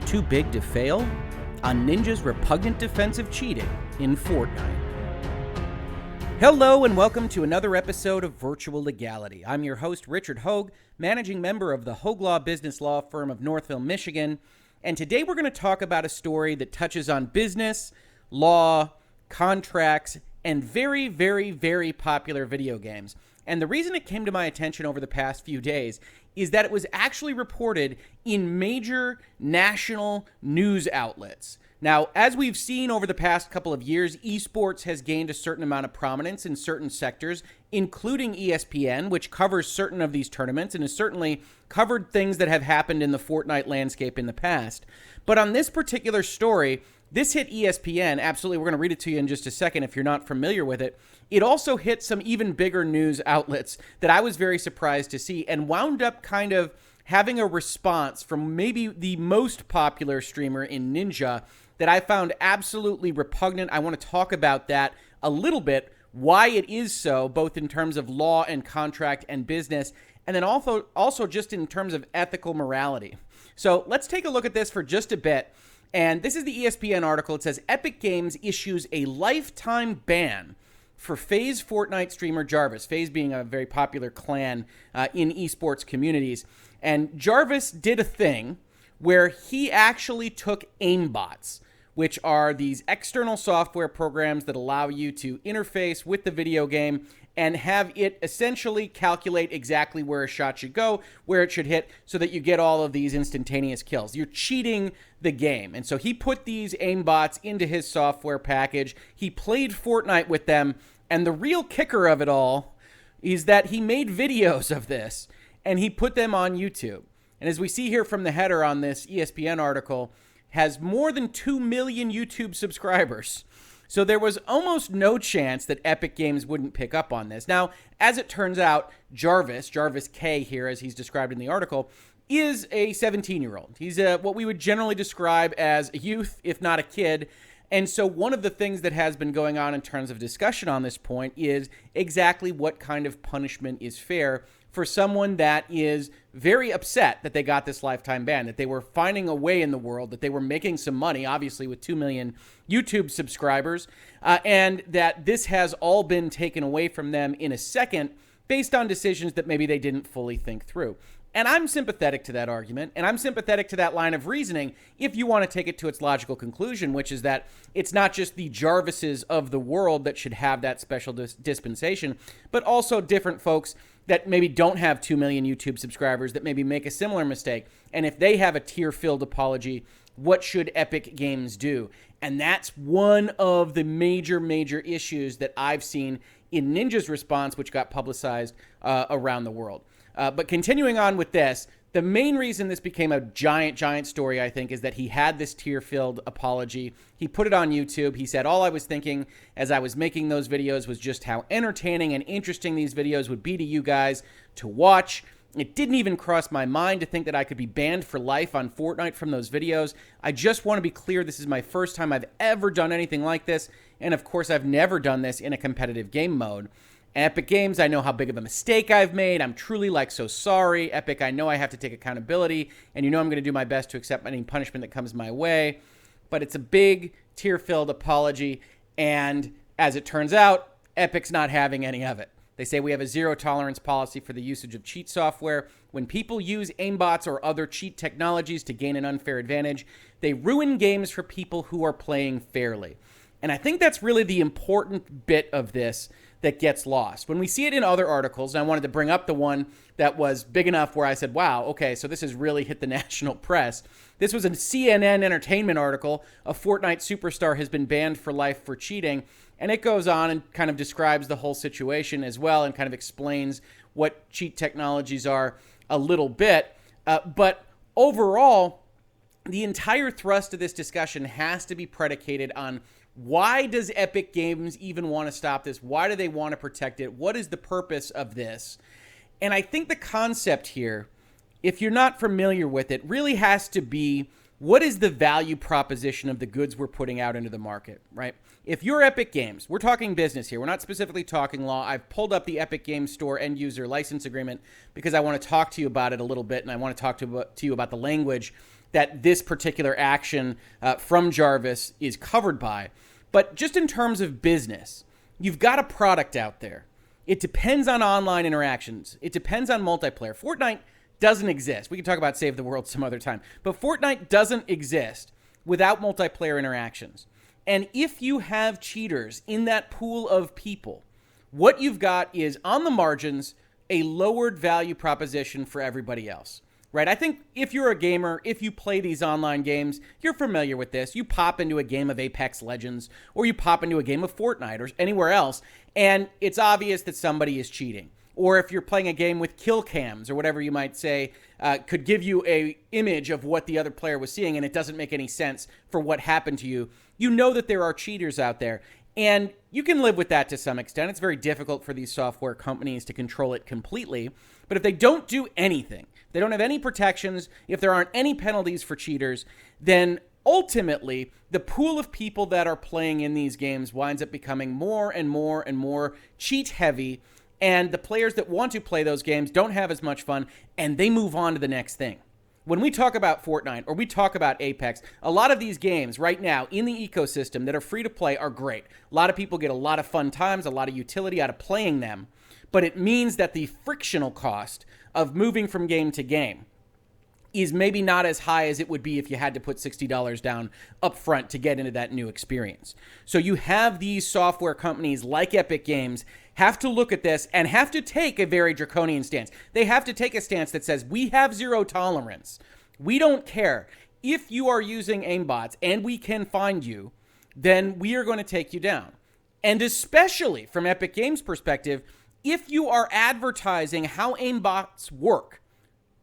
too big to fail? On Ninja's repugnant defensive cheating in Fortnite. Hello and welcome to another episode of Virtual Legality. I'm your host, Richard Hoeg, managing member of the Hoeg Law business law firm of Northville, Michigan. And today we're going to talk about a story that touches on business, law, contracts, and very, very, very popular video games. And the reason it came to my attention over the past few days is that it was actually reported in major national news outlets. Now, as we've seen over the past couple of years, esports has gained a certain amount of prominence in certain sectors, including ESPN, which covers certain of these tournaments and has certainly covered things that have happened in the Fortnite landscape in the past. But on this particular story, this hit ESPN. Absolutely, we're going to read it to you in just a second if you're not familiar with it. It also hit some even bigger news outlets that I was very surprised to see and wound up kind of having a response from maybe the most popular streamer in Ninja that I found absolutely repugnant. I want to talk about that a little bit, why it is so, both in terms of law and contract and business, and then also just in terms of ethical morality. So let's take a look at this for just a bit. And this is the ESPN article. It says, Epic Games issues a lifetime ban for FaZe Fortnite streamer Jarvis. FaZe being a very popular clan in esports communities. And Jarvis did a thing where he actually took aimbots, which are these external software programs that allow you to interface with the video game and have it essentially calculate exactly where a shot should go, where it should hit, so that you get all of these instantaneous kills. You're cheating the game. And so he put these aimbots into his software package. He played Fortnite with them. And the real kicker of it all is that he made videos of this and he put them on YouTube. And as we see here from the header on this ESPN article, has more than 2 million YouTube subscribers. So there was almost no chance that Epic Games wouldn't pick up on this. Now, as it turns out, Jarvis Kaye here, as he's described in the article, is a 17-year-old. He's what we would generally describe as a youth, if not a kid. And so one of the things that has been going on in terms of discussion on this point is exactly what kind of punishment is fair for someone that is very upset that they got this lifetime ban, that they were finding a way in the world, that they were making some money, obviously with 2 million YouTube subscribers, and that this has all been taken away from them in a second based on decisions that maybe they didn't fully think through. And I'm sympathetic to that argument, and I'm sympathetic to that line of reasoning if you want to take it to its logical conclusion, which is that it's not just the Jarvises of the world that should have that special dispensation, but also different folks that maybe don't have 2 million YouTube subscribers that maybe make a similar mistake. And if they have a tear-filled apology, what should Epic Games do? And that's one of the major issues that I've seen in Ninja's response, which got publicized around the world. But continuing on with this, the main reason this became a giant story, I think, is that he had this tear-filled apology. He put it on YouTube. He said, all I was thinking as I was making those videos was just how entertaining and interesting these videos would be to you guys to watch. It didn't even cross my mind to think that I could be banned for life on Fortnite from those videos. I just want to be clear, this is my first time I've ever done anything like this. And of course, I've never done this in a competitive game mode. Epic Games, I know how big of a mistake I've made. I'm truly so sorry. Epic, I know I have to take accountability, and you know I'm going to do my best to accept any punishment that comes my way. But it's a big, tear-filled apology, and as it turns out, Epic's not having any of it. They say we have a zero-tolerance policy for the usage of cheat software. When people use aimbots or other cheat technologies to gain an unfair advantage, they ruin games for people who are playing fairly. And I think that's really the important bit of this that gets lost. When we see it in other articles, and I wanted to bring up the one that was big enough where I said, wow, okay, so this has really hit the national press. This was a CNN Entertainment article. A Fortnite superstar has been banned for life for cheating. And it goes on and kind of describes the whole situation as well and kind of explains what cheat technologies are a little bit. But overall, the entire thrust of this discussion has to be predicated on why does Epic Games even want to stop this? Why do they want to protect it? What is the purpose of this? And I think the concept here, if you're not familiar with it, really has to be, what is the value proposition of the goods we're putting out into the market, right? If you're Epic Games, we're talking business here. We're not specifically talking law. I've pulled up the Epic Games Store end user license agreement because I want to talk to you about it a little bit, and I want to talk to you about the language that this particular action from Jarvis is covered by. But just in terms of business, you've got a product out there. It depends on online interactions. It depends on multiplayer. Fortnite doesn't exist. We can talk about Save the World some other time. But Fortnite doesn't exist without multiplayer interactions. And if you have cheaters in that pool of people, what you've got is, on the margins, a lowered value proposition for everybody else. Right? I think if you're a gamer, if you play these online games, you're familiar with this. You pop into a game of Apex Legends, or you pop into a game of Fortnite or anywhere else, and it's obvious that somebody is cheating. Or if you're playing a game with kill cams or whatever you might say, could give you a image of what the other player was seeing, and it doesn't make any sense for what happened to you. You know that there are cheaters out there, and you can live with that to some extent. It's very difficult for these software companies to control it completely. But if they don't do anything, they don't have any protections, if there aren't any penalties for cheaters, then ultimately the pool of people that are playing in these games winds up becoming more and more and more cheat heavy. And the players that want to play those games don't have as much fun, and they move on to the next thing. When we talk about Fortnite or we talk about Apex, a lot of these games right now in the ecosystem that are free to play are great. A lot of people get a lot of fun times, a lot of utility out of playing them. But it means that the frictional cost of moving from game to game is maybe not as high as it would be if you had to put $60 down up front to get into that new experience. So you have these software companies like Epic Games have to look at this and have to take a very draconian stance. They have to take a stance that says, we have zero tolerance. We don't care. If you are using aimbots and we can find you, then we are going to take you down. And especially from Epic Games' perspective, if you are advertising how aimbots work,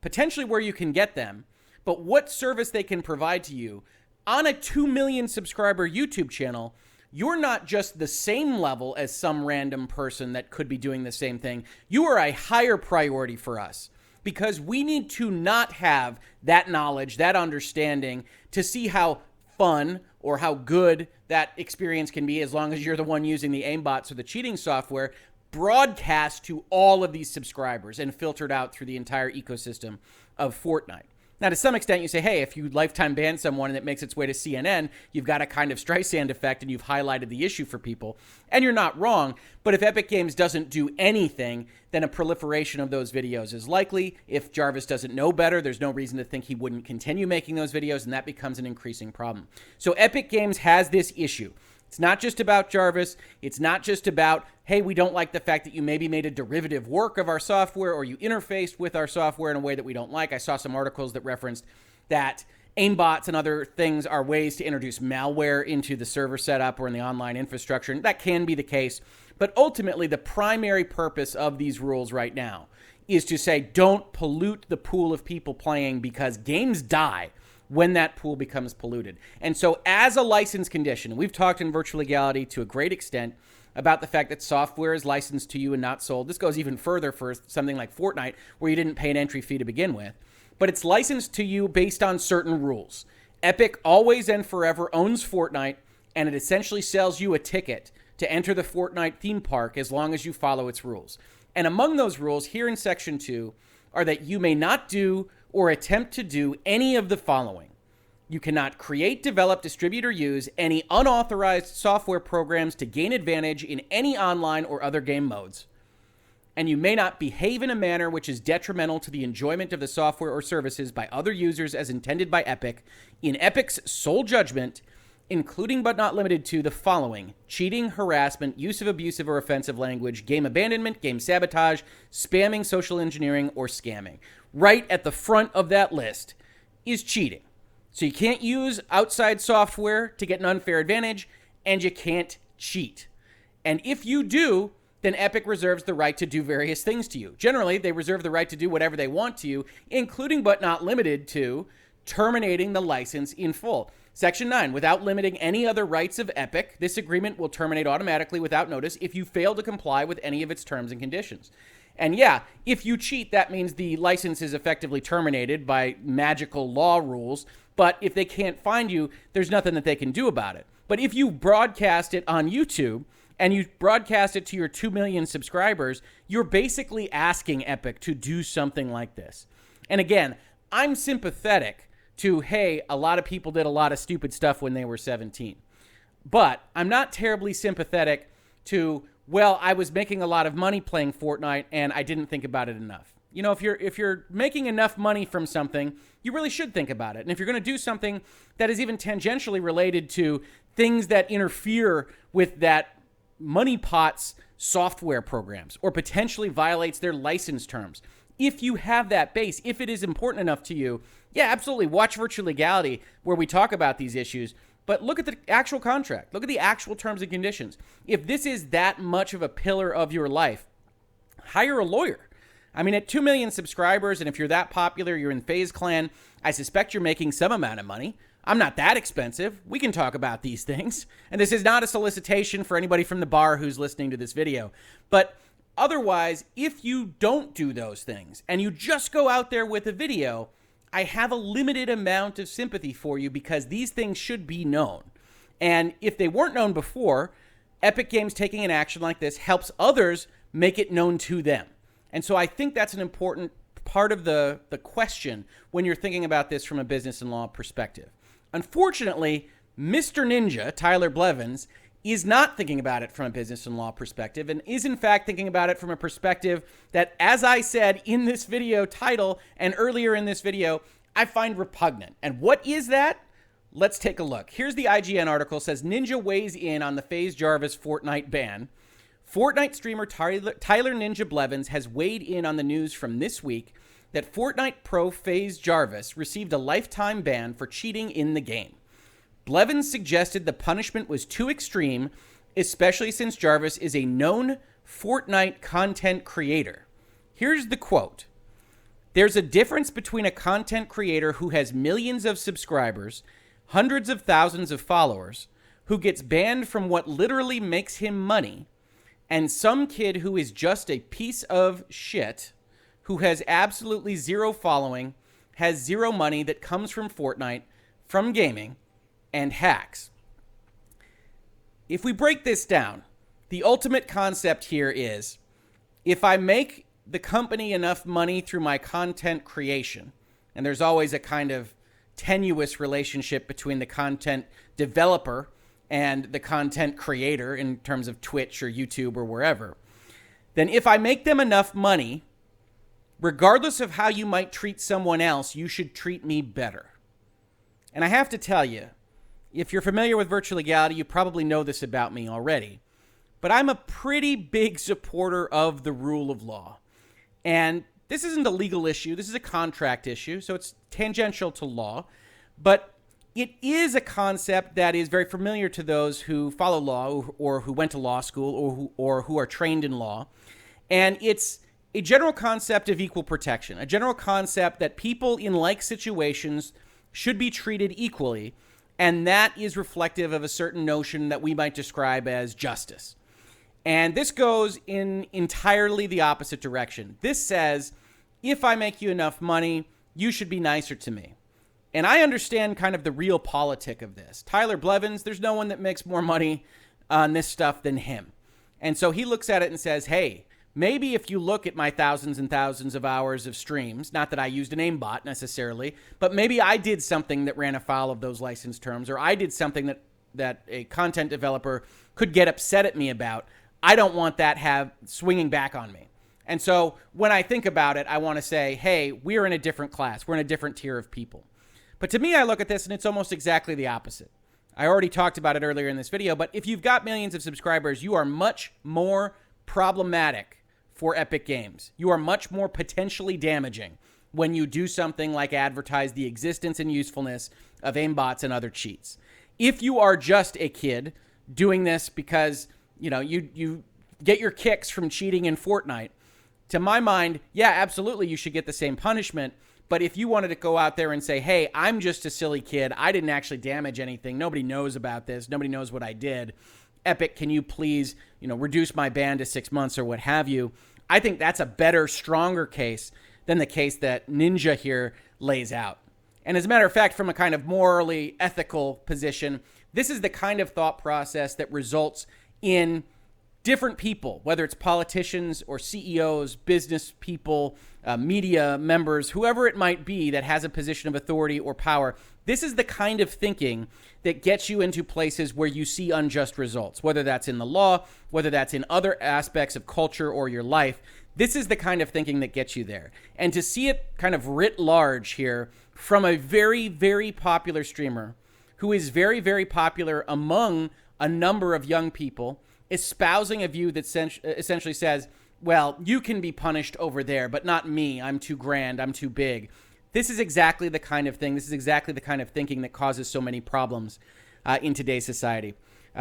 potentially where you can get them, but what service they can provide to you on a 2 million subscriber YouTube channel, you're not just the same level as some random person that could be doing the same thing. You are a higher priority for us because we need to not have that knowledge, that understanding to see how fun or how good that experience can be as long as you're the one using the aimbots or the cheating software, broadcast to all of these subscribers and filtered out through the entire ecosystem of Fortnite. Now, to some extent, you say, hey, if you lifetime ban someone and it makes its way to CNN, you've got a kind of Streisand effect and you've highlighted the issue for people. And you're not wrong. But if Epic Games doesn't do anything, then a proliferation of those videos is likely. If Jarvis doesn't know better, there's no reason to think he wouldn't continue making those videos, and that becomes an increasing problem. So Epic Games has this issue. It's not just about Jarvis. It's not just about, hey, we don't like the fact that you maybe made a derivative work of our software or you interfaced with our software in a way that we don't like. I saw some articles that referenced that aimbots and other things are ways to introduce malware into the server setup or in the online infrastructure. And that can be the case. But ultimately, the primary purpose of these rules right now is to say, don't pollute the pool of people playing because games die when that pool becomes polluted. And so as a license condition, we've talked in Virtual Legality to a great extent about the fact that software is licensed to you and not sold. This goes even further for something like Fortnite, where you didn't pay an entry fee to begin with. But it's licensed to you based on certain rules. Epic always and forever owns Fortnite, and it essentially sells you a ticket to enter the Fortnite theme park as long as you follow its rules. And among those rules, here in Section 2, are that you may not do or attempt to do any of the following. You cannot create, develop, distribute, or use any unauthorized software programs to gain advantage in any online or other game modes. And you may not behave in a manner which is detrimental to the enjoyment of the software or services by other users as intended by Epic, in Epic's sole judgment, including but not limited to the following: cheating, harassment, use of abusive or offensive language, game abandonment, game sabotage, spamming, social engineering, or scamming. Right at the front of that list is cheating. So you can't use outside software to get an unfair advantage, and you can't cheat. And if you do, then Epic reserves the right to do various things to you. Generally, they reserve the right to do whatever they want to you, including but not limited to terminating the license in full. Section 9, without limiting any other rights of Epic, this agreement will terminate automatically without notice if you fail to comply with any of its terms and conditions. And yeah, if you cheat, that means the license is effectively terminated by magical law rules. But if they can't find you, there's nothing that they can do about it. But if you broadcast it on YouTube and you broadcast it to your 2 million subscribers, you're basically asking Epic to do something like this. And again, I'm sympathetic to, hey, a lot of people did a lot of stupid stuff when they were 17. But I'm not terribly sympathetic to, well, I was making a lot of money playing Fortnite and I didn't think about it enough. You know, if you're making enough money from something, you really should think about it. And if you're going to do something that is even tangentially related to things that interfere with that money pot's software programs or potentially violates their license terms, if you have that base, if it is important enough to you, yeah, absolutely, watch Virtual Legality where we talk about these issues. But look at the actual contract. Look at the actual terms and conditions. If this is that much of a pillar of your life, hire a lawyer. I mean, at 2 million subscribers, and if you're that popular, you're in FaZe Clan, I suspect you're making some amount of money. I'm not that expensive. We can talk about these things. And this is not a solicitation for anybody from the bar who's listening to this video. But otherwise, if you don't do those things and you just go out there with a video, I have a limited amount of sympathy for you because these things should be known. And if they weren't known before, Epic Games taking an action like this helps others make it known to them. And so I think that's an important part of the question when you're thinking about this from a business and law perspective. Unfortunately, Mr. Ninja, Tyler Blevins, is not thinking about it from a business and law perspective and is in fact thinking about it from a perspective that, as I said in this video title and earlier in this video, I find repugnant. And what is that? Let's take a look. Here's the IGN article. It says Ninja weighs in on the FaZe Jarvis Fortnite ban. Fortnite streamer Tyler Ninja Blevins has weighed in on the news from this week that Fortnite pro FaZe Jarvis received a lifetime ban for cheating in the game. Blevins suggested the punishment was too extreme, especially since Jarvis is a known Fortnite content creator. Here's the quote. There's a difference between a content creator who has millions of subscribers, hundreds of thousands of followers, who gets banned from what literally makes him money, and some kid who is just a piece of shit, who has absolutely zero following, has zero money that comes from Fortnite, from gaming, and hacks. If we break this down, the ultimate concept here is, if I make the company enough money through my content creation, and there's always a kind of tenuous relationship between the content developer and the content creator in terms of Twitch or YouTube or wherever, then if I make them enough money, regardless of how you might treat someone else, you should treat me better. And I have to tell you, if you're familiar with Virtual Legality, you probably know this about me already, but I'm a pretty big supporter of the rule of law. And this isn't a legal issue. This is a contract issue, so it's tangential to law. But it is a concept that is very familiar to those who follow law or who went to law school or who are trained in law. And it's a general concept of equal protection, a general concept that people in like situations should be treated equally. And that is reflective of a certain notion that we might describe as justice. And this goes in entirely the opposite direction. This says, if I make you enough money, you should be nicer to me. And I understand kind of the real politic of this. Tyler Blevins, there's no one that makes more money on this stuff than him. And so he looks at it and says, hey, maybe if you look at my thousands and thousands of hours of streams, not that I used an aimbot necessarily, but maybe I did something that ran afoul of those license terms, or I did something that a content developer could get upset at me about. I don't want that swinging back on me. And so when I think about it, I want to say, hey, we're in a different class. We're in a different tier of people. But to me, I look at this and it's almost exactly the opposite. I already talked about it earlier in this video, but if you've got millions of subscribers, you are much more problematic for Epic Games. You are much more potentially damaging when you do something like advertise the existence and usefulness of aimbots and other cheats. If you are just a kid doing this because, you know, you get your kicks from cheating in Fortnite, to my mind, yeah, absolutely, you should get the same punishment. But if you wanted to go out there and say, hey, I'm just a silly kid, I didn't actually damage anything, nobody knows about this, nobody knows what I did, Epic, can you please, reduce my ban to 6 months or what have you? I think that's a better, stronger case than the case that Ninja here lays out. And as a matter of fact, from a kind of morally ethical position, this is the kind of thought process that results in different people, whether it's politicians or CEOs, business people, media members, whoever it might be that has a position of authority or power. This is the kind of thinking that gets you into places where you see unjust results, whether that's in the law, whether that's in other aspects of culture or your life. This is the kind of thinking that gets you there. And to see it kind of writ large here from a very, very popular streamer who is very, very popular among a number of young people, espousing a view that essentially says, well, you can be punished over there, but not me. I'm too grand. I'm too big. This is exactly the kind of thing. This is exactly the kind of thinking that causes so many problems in today's society,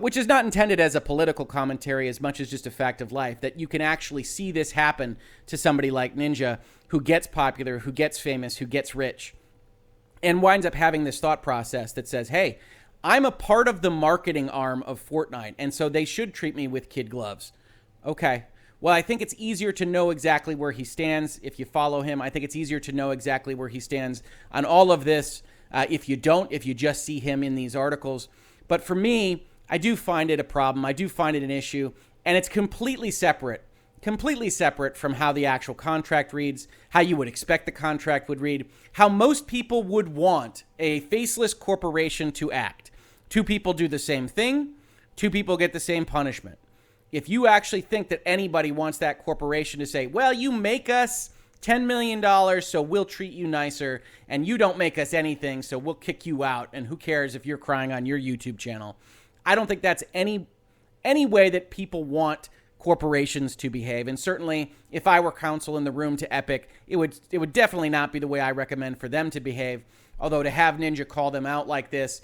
which is not intended as a political commentary as much as just a fact of life, that you can actually see this happen to somebody like Ninja, who gets popular, who gets famous, who gets rich, and winds up having this thought process that says, hey, I'm a part of the marketing arm of Fortnite, and so they should treat me with kid gloves. Okay. Well, I think it's easier to know exactly where he stands if you follow him. I think it's easier to know exactly where he stands on all of this if you don't, if you just see him in these articles. But for me, I do find it a problem. I do find it an issue, and it's completely separate from how the actual contract reads, how you would expect the contract would read, how most people would want a faceless corporation to act. Two people do the same thing. Two people get the same punishment. If you actually think that anybody wants that corporation to say, well, you make us $10 million, so we'll treat you nicer, and you don't make us anything, so we'll kick you out, and who cares if you're crying on your YouTube channel? I don't think that's any way that people want corporations to behave. And certainly, if I were counsel in the room to Epic, it would definitely not be the way I recommend for them to behave. Although to have Ninja call them out like this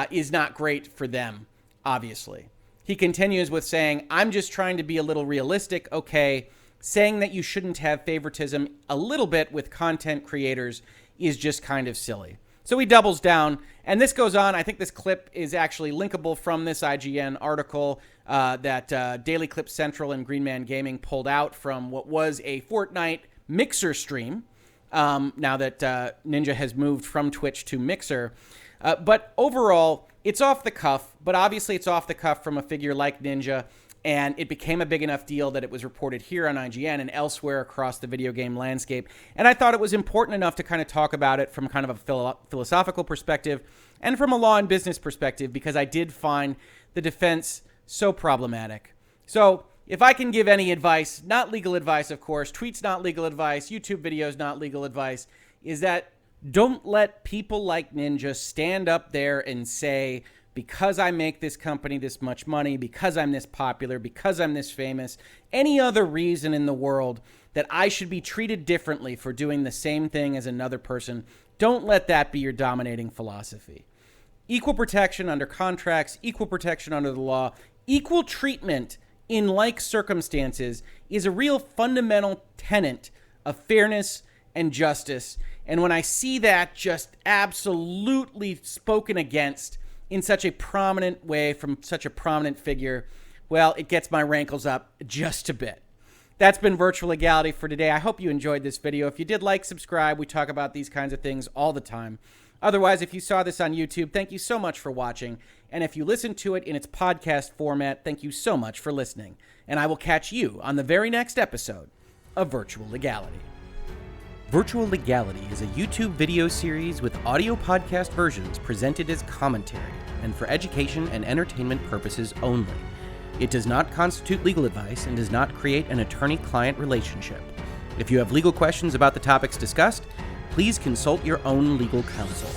is not great for them, obviously. He continues with saying, I'm just trying to be a little realistic. Okay, saying that you shouldn't have favoritism a little bit with content creators is just kind of silly. So he doubles down, and this goes on. I think this clip is actually linkable from this IGN article that Daily Clip Central and Green Man Gaming pulled out from what was a Fortnite Mixer stream, now that Ninja has moved from Twitch to Mixer. But overall, it's off the cuff, but obviously it's off the cuff from a figure like Ninja, and it became a big enough deal that it was reported here on IGN and elsewhere across the video game landscape. And I thought it was important enough to kind of talk about it from kind of a philosophical perspective and from a law and business perspective, because I did find the defense so problematic. So if I can give any advice, not legal advice, of course, tweets not legal advice, YouTube videos not legal advice, is that don't let people like Ninja stand up there and say, because I make this company this much money, because I'm this popular, because I'm this famous, any other reason in the world that I should be treated differently for doing the same thing as another person. Don't let that be your dominating philosophy. Equal protection under contracts, equal protection under the law, equal treatment in like circumstances is a real fundamental tenet of fairness and justice. And when I see that just absolutely spoken against in such a prominent way from such a prominent figure, well, it gets my rankles up just a bit. That's been Virtual Legality for today. I hope you enjoyed this video. If you did, like, subscribe. We talk about these kinds of things all the time. Otherwise, if you saw this on YouTube, thank you so much for watching. And if you listened to it in its podcast format, thank you so much for listening. And I will catch you on the very next episode of Virtual Legality. Virtual Legality is a YouTube video series with audio podcast versions presented as commentary and for education and entertainment purposes only. It does not constitute legal advice and does not create an attorney-client relationship. If you have legal questions about the topics discussed, please consult your own legal counsel.